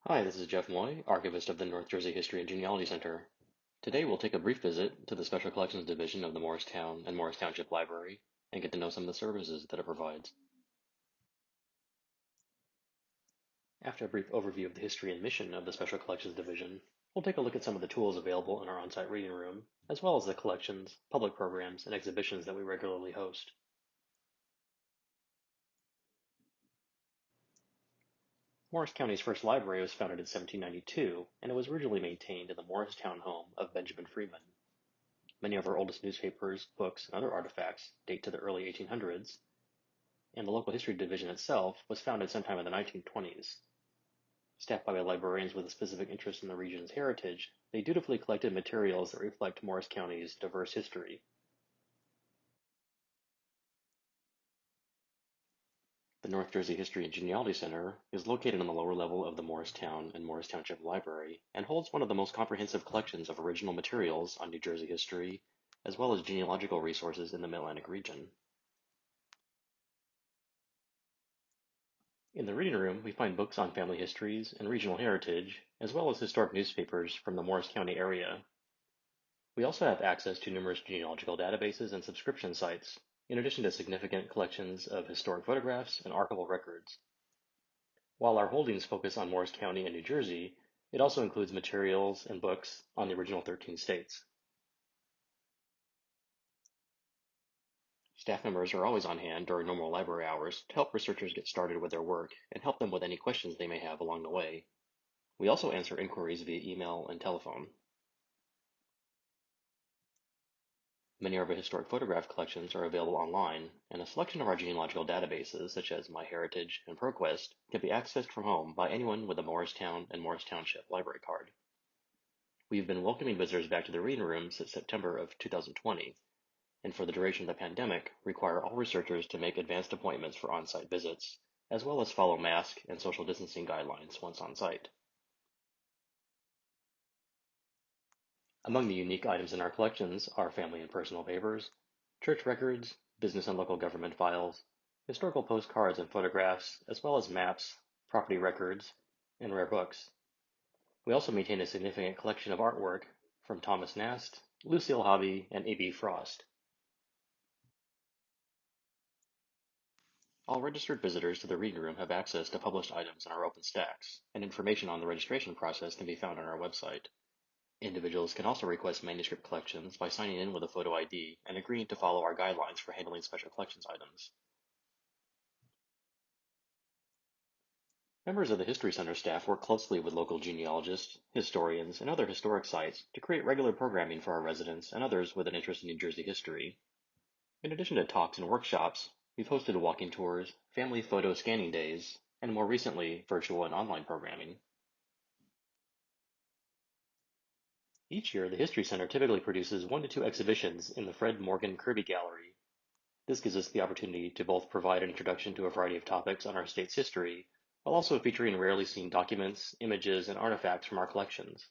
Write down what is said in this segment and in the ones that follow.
Hi, this is Jeff Moy, Archivist of the North Jersey History and Genealogy Center. Today we'll take a brief visit to the Special Collections Division of the Morristown and Morris Township Library and get to know some of the services that it provides. After a brief overview of the history and mission of the Special Collections Division, we'll take a look at some of the tools available in our on-site reading room, as well as the collections, public programs, and exhibitions that we regularly host. Morris County's first library was founded in 1792, and it was originally maintained in the Morristown home of Benjamin Freeman. Many of our oldest newspapers, books, and other artifacts date to the early 1800s, and the local history division itself was founded sometime in the 1920s. Staffed by librarians with a specific interest in the region's heritage, they dutifully collected materials that reflect Morris County's diverse history. The North Jersey History and Genealogy Center is located on the lower level of the Morristown and Morris Township Library and holds one of the most comprehensive collections of original materials on New Jersey history, as well as genealogical resources in the Mid-Atlantic region. In the reading room, we find books on family histories and regional heritage, as well as historic newspapers from the Morris County area. We also have access to numerous genealogical databases and subscription sites, in addition to significant collections of historic photographs and archival records. While our holdings focus on Morris County and New Jersey, it also includes materials and books on the original 13 states. Staff members are always on hand during normal library hours to help researchers get started with their work and help them with any questions they may have along the way. We also answer inquiries via email and telephone. Many of our historic photograph collections are available online, and a selection of our genealogical databases, such as MyHeritage and ProQuest, can be accessed from home by anyone with a Morristown and Morris Township library card. We've been welcoming visitors back to the reading room since September of 2020, and for the duration of the pandemic, require all researchers to make advanced appointments for on-site visits, as well as follow mask and social distancing guidelines once on site. Among the unique items in our collections are family and personal papers, church records, business and local government files, historical postcards and photographs, as well as maps, property records, and rare books. We also maintain a significant collection of artwork from Thomas Nast, Lucille Hobby, and A.B. Frost. All registered visitors to the reading room have access to published items in our open stacks, and information on the registration process can be found on our website. Individuals can also request manuscript collections by signing in with a photo ID and agreeing to follow our guidelines for handling special collections items. Members of the History Center staff work closely with local genealogists, historians, and other historic sites to create regular programming for our residents and others with an interest in New Jersey history. In addition to talks and workshops, we've hosted walking tours, family photo scanning days, and more recently, virtual and online programming. Each year, the History Center typically produces 1 to 2 exhibitions in the Fred Morgan Kirby Gallery. This gives us the opportunity to both provide an introduction to a variety of topics on our state's history, while also featuring rarely seen documents, images, and artifacts from our collections.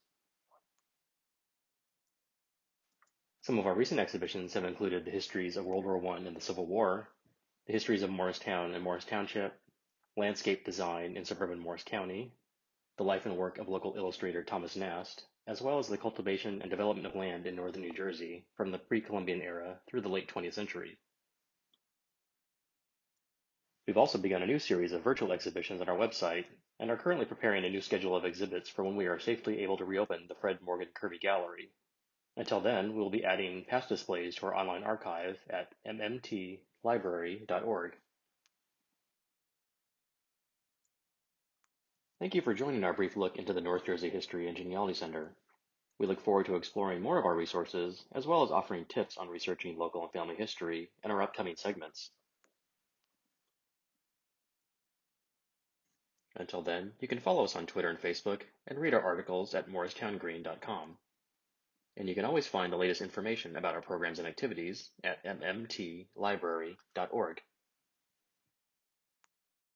Some of our recent exhibitions have included the histories of World War I and the Civil War, the histories of Morristown and Morris Township, landscape design in suburban Morris County, the life and work of local illustrator Thomas Nast, as well as the cultivation and development of land in northern New Jersey from the pre-Columbian era through the late 20th century. We've also begun a new series of virtual exhibitions on our website and are currently preparing a new schedule of exhibits for when we are safely able to reopen the Fred Morgan Kirby Gallery. Until then, we will be adding past displays to our online archive at mmtlibrary.org. Thank you for joining our brief look into the North Jersey History and Genealogy Center. We look forward to exploring more of our resources, as well as offering tips on researching local and family history in our upcoming segments. Until then, you can follow us on Twitter and Facebook, and read our articles at morristowngreen.com. And you can always find the latest information about our programs and activities at mmtlibrary.org.